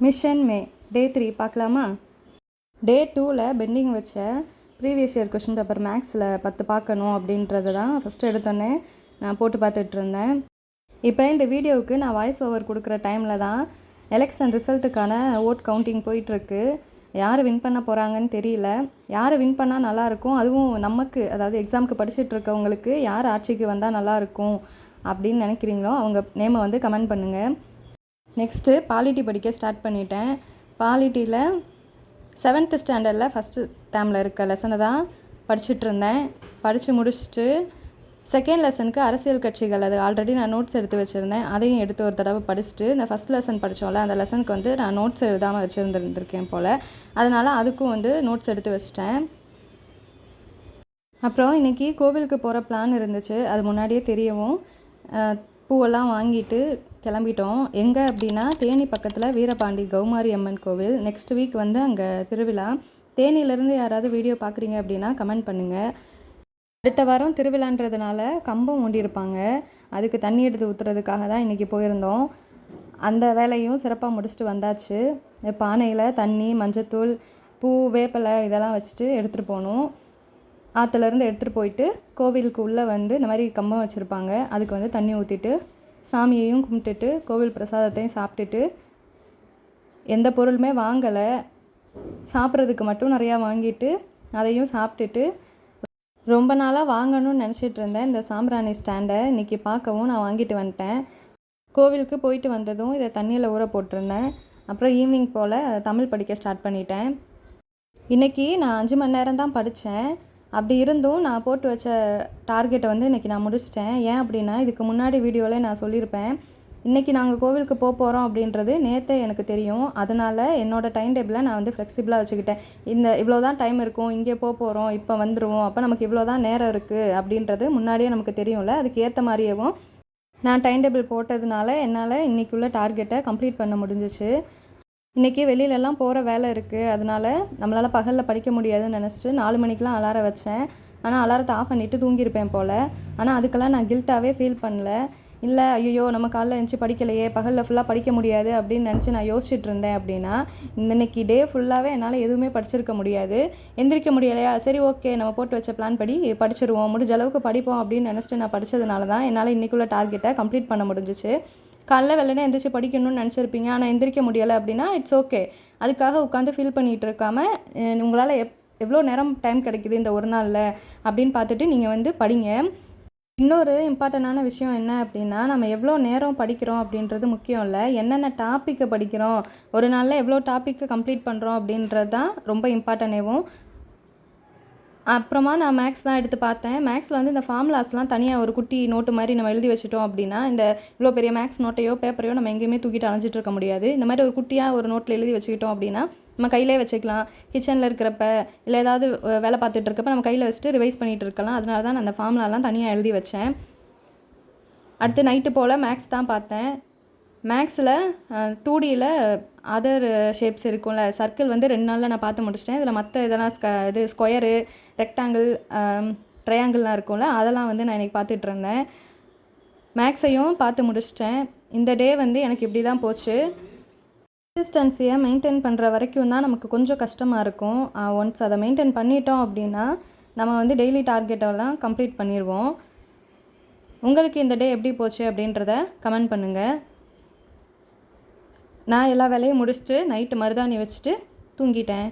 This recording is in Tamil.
மிஷன் மே டே 3 பார்க்கலாமா? டே 2ல் பெண்டிங் வச்ச ப்ரீவியஸ் இயர் கொஷின் பேப்பர் மேக்ஸில் 10 பார்க்கணும் அப்படின்றது தான் ஃபஸ்ட்டு எடுத்தோன்னே நான் போட்டு பார்த்துட்ருந்தேன். இப்போ இந்த வீடியோவுக்கு நான் வாய்ஸ் ஓவர் கொடுக்குற டைமில் தான் எலெக்ஷன் ரிசல்ட்டுக்கான ஓட் கவுண்டிங் போயிட்டுருக்கு. யார் வின் பண்ண போகிறாங்கன்னு தெரியல. யார் வின் பண்ணால் நல்லாயிருக்கும், அதுவும் நமக்கு அதாவது எக்ஸாமுக்கு படிச்சுட்ருக்கவங்களுக்கு யார் ஆட்சிக்கு வந்தால் நல்லாயிருக்கும் அப்படின்னு நினைக்கிறீங்களோ அவங்க நேமை வந்து கமெண்ட் பண்ணுங்கள். நெக்ஸ்ட்டு பாலிட்டி படிக்க ஸ்டார்ட் பண்ணிட்டேன். பாலிட்டியில் 7th ஸ்டாண்டர்டில் ஃபஸ்ட்டு டேர்மில் இருக்க லெசனை தான் படிச்சுட்ருந்தேன். படித்து முடிச்சுட்டு செகண்ட் லெசனுக்கு அரசியல் கட்சிகள், அது ஆல்ரெடி நான் நோட்ஸ் எடுத்து வச்சுருந்தேன், அதையும் எடுத்து ஒரு தடவை படிச்சுட்டு இந்த ஃபஸ்ட் லெசன் படித்தோம்ல அந்த லெசனுக்கு வந்து நான் நோட்ஸ் எழுதாமல் வச்சுருந்துருக்கேன் போல், அதனால் அதுக்கும் வந்து நோட்ஸ் எடுத்து வச்சிட்டேன். அப்புறம் இன்றைக்கி கோவிலுக்கு போகிற பிளான் இருந்துச்சு. அது முன்னாடியே தெரியவும் பூவெல்லாம் வாங்கிட்டு கிளம்பிட்டோம். எங்கே அப்படின்னா தேனி பக்கத்தில் வீரபாண்டி கௌமாரி அம்மன் கோவில். நெக்ஸ்ட் வீக் வந்து அங்கே திருவிழா. தேனியிலேருந்து யாராவது வீடியோ பார்க்குறீங்க அப்படின்னா கமெண்ட் பண்ணுங்கள். அடுத்த வாரம் திருவிழான்றதுனால கம்பம் ஊண்டியிருப்பாங்க, அதுக்கு தண்ணி எடுத்து ஊற்றுறதுக்காக தான் இன்றைக்கி போயிருந்தோம். அந்த வேலையும் சிறப்பாக முடிச்சுட்டு வந்தாச்சு. பானையில் தண்ணி, மஞ்சத்தூள், பூ, வேப்பிலை இதெல்லாம் வச்சுட்டு எடுத்துகிட்டு போகணும். ஆற்றுலேருந்து எடுத்துகிட்டு போயிட்டு கோவிலுக்கு உள்ளே வந்து இந்த மாதிரி கம்பம் வச்சுருப்பாங்க, அதுக்கு வந்து தண்ணி ஊற்றிட்டு சாமியையும் கும்பிட்டுட்டு கோவில் பிரசாதத்தையும் சாப்பிட்டுட்டு, எந்த பொருளுமே வாங்கலை, சாப்பிட்றதுக்கு மட்டும் நிறையா வாங்கிட்டு அதையும் சாப்பிட்டுட்டு, ரொம்ப நாளாக வாங்கணும்னு நினச்சிட்டு இருந்தேன் இந்த சாம்பிராணி ஸ்டாண்டை. இன்றைக்கி பார்க்கவும் நான் வாங்கிட்டு வந்துட்டேன். கோவிலுக்கு போயிட்டு வந்ததும் இதை தண்ணியில் ஊற போட்டிருந்தேன். அப்புறம் ஈவினிங் போல் தமிழ் படிக்க ஸ்டார்ட் பண்ணிட்டேன். இன்றைக்கி நான் 5 மணி நேரம் தான் படித்தேன். அப்படி இருந்தும் நான் போட்டு வச்ச டார்கெட்டை வந்து இன்றைக்கி நான் முடிச்சிட்டேன். ஏன் அப்படின்னா இதுக்கு முன்னாடி வீடியோவில் நான் சொல்லியிருப்பேன், இன்றைக்கி நாங்கள் கோவிலுக்கு போகிறோம் அப்படின்றது நேற்றே எனக்கு தெரியும். அதனால் என்னோடய டைம் டேபிளை நான் வந்து ஃப்ளெக்சிபிளாக வச்சுக்கிட்டேன். இவ்வளோ தான் டைம் இருக்கும், இங்கே போகிறோம், இப்போ வந்துடுவோம், அப்போ நமக்கு இவ்வளோ தான் நேரம் இருக்குது அப்படின்றது முன்னாடியே நமக்கு தெரியும்ல. அதுக்கு ஏற்ற மாதிரியேவும் நான் டைம் டேபிள் போட்டதுனால என்னால் இன்றைக்குள்ள டார்கெட்டை கம்ப்ளீட் பண்ண முடிஞ்சிச்சு. இன்றைக்கி வெளியிலலாம் போகிற வேலை இருக்குது, அதனால் நம்மளால் பகலில் படிக்க முடியாதுன்னு நினச்சிட்டு 4 மணிக்கெலாம் அலாரம் வச்சேன். ஆனால் அலாரத்தை ஆஃப் பண்ணிவிட்டு தூங்கியிருப்பேன் போல். ஆனால் அதுக்கெல்லாம் நான் கில்ட்டாகவே ஃபீல் பண்ணல. இல்லை ஐயோ நம்ம காலைல எழுந்துச்சி படிக்கலையே, பகலில் ஃபுல்லாக படிக்க முடியாது அப்படின்னு நினச்சி நான் யோசிச்சுட்டு இருந்தேன் அப்படின்னா இன்றைக்கி டே ஃபுல்லாகவே என்னால் எதுவுமே படிச்சிருக்க முடியாது. எந்திரிக்க முடியலையா, சரி ஓகே நம்ம போட்டு வச்ச பிளான் படி படிச்சிருவோம், முடிஞ்ச அளவுக்கு படிப்போம் அப்படின்னு நினச்சிட்டு நான் படித்ததுனால தான் என்னால் இன்றைக்குள்ள டார்கெட்டை கம்ப்ளீட் பண்ண முடிஞ்சிச்சு. காலைல வெள்ளனே எந்திரிச்சு படிக்கணும்னு நினச்சிருப்பீங்க, ஆனால் எந்திரிக்க முடியலை அப்படின்னா இட்ஸ் ஓகே. அதுக்காக உட்காந்து ஃபீல் பண்ணிகிட்டு இருக்காமல் உங்களால் எவ்வளோ நேரம் டைம் கிடைக்குது இந்த ஒரு நாளில் அப்படின்னு பார்த்துட்டு நீங்கள் வந்து படிங்க. இன்னொரு இம்பார்ட்டண்டான விஷயம் என்ன அப்படின்னா, நம்ம எவ்வளோ நேரம் படிக்கிறோம் அப்படின்றது முக்கியம் இல்லை, என்னென்ன டாப்பிக்கை படிக்கிறோம், ஒரு நாளில் எவ்வளோ டாப்பிக்கை கம்ப்ளீட் பண்ணுறோம் அப்படின்றது தான் ரொம்ப இம்பார்ட்டனேவும். அப்புறமா நான் மேக்ஸ் தான் எடுத்து பார்த்தேன். மேக்ஸில் வந்து இந்த ஃபார்முலாஸ்லாம் தனியாக ஒரு குட்டி நோட்டு மாதிரி நம்ம எழுதி வச்சுட்டோம் அப்படின்னா, இந்த இவ்வளோ பெரிய மேக்ஸ் நோட்டையோ பேப்பரையோ நம்ம எங்கேயுமே தூக்கிட்டு அலைஞ்சிட்டு இருக்க முடியாது. இந்த மாதிரி ஒரு குட்டியாக ஒரு நோட்டில் எழுதி வச்சுக்கிட்டோம் அப்படின்னா நம்ம கையிலே வச்சுக்கலாம். கிச்சனில் இருக்கிறப்ப இல்லை ஏதாவது வேலை பார்த்துட்டு இருக்கப்போ நம்ம கையில் வச்சுட்டு ரிவைஸ் பண்ணிகிட்டு இருக்கலாம். அதனால தான் நான் அந்த ஃபார்முலாலாம் தனியாக எழுதி வச்சேன். அடுத்து நைட்டு போல் மேக்ஸ் தான் பார்த்தேன். மேக்ஸில் 2Dயில் அதர் ஷேப்ஸ் இருக்கும்ல, சர்க்கிள் வந்து 2 நாளில் நான் பார்த்து முடிச்சிட்டேன். இதில் மற்ற இதெல்லாம் இது ஸ்கொயரு, ரெக்டாங்கிள், ட்ரையாங்கிள்லாம் இருக்கும்ல, அதெல்லாம் வந்து நான் இன்றைக்கி பார்த்துட்டு இருந்தேன். மேக்ஸையும் பார்த்து முடிச்சிட்டேன். இந்த டே வந்து எனக்கு இப்படி தான் போச்சு. கன்சிஸ்டன்சியை மெயின்டைன் பண்ணுற வரைக்கும் தான் நமக்கு கொஞ்சம் கஷ்டமாக இருக்கும். ஒன்ஸ் அதை மெயின்டைன் பண்ணிட்டோம் அப்படின்னா நம்ம வந்து டெய்லி டார்கெட்டெல்லாம் கம்ப்ளீட் பண்ணிடுவோம். உங்களுக்கு இந்த டே எப்படி போச்சு அப்படின்றத கமெண்ட் பண்ணுங்கள். நான் எல்லா வேலையும் முடிச்சுட்டு நைட்டு மருதாணி வச்சுட்டு தூங்கிட்டேன்.